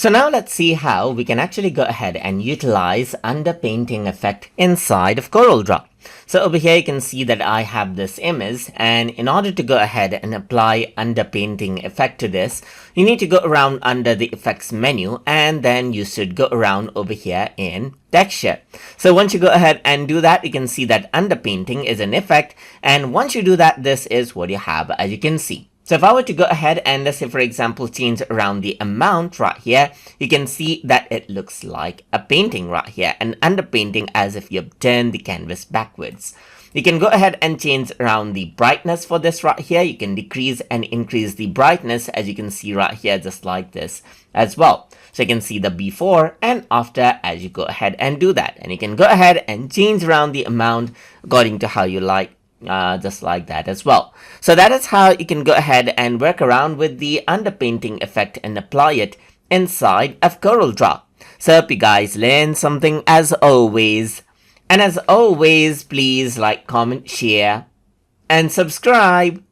So now let's see how we can actually go ahead and utilize underpainting effect inside of Corel Draw. So over here you can see that I have this image, and in order to go ahead and apply underpainting effect to this, you need to go around under the effects menu, and then you should go around over here in texture. So once you go ahead and do that, you can see that underpainting is an effect, and once you do that, this is what you have, as you can see. So if I were to go ahead and let's say, for example, change around the amount right here, you can see that it looks like a painting right here, an underpainting, as if you've turned the canvas backwards. You can go ahead and change around the brightness for this right here. You can decrease and increase the brightness, as you can see right here, just like this as well. So you can see the before and after as you go ahead and do that. And you can go ahead and change around the amount according to how you like. Just like that as well. So that is how you can go ahead and work around with the underpainting effect and apply it inside of Corel Draw. So hope you guys learned something as always. And as always, please like, comment, share, and subscribe.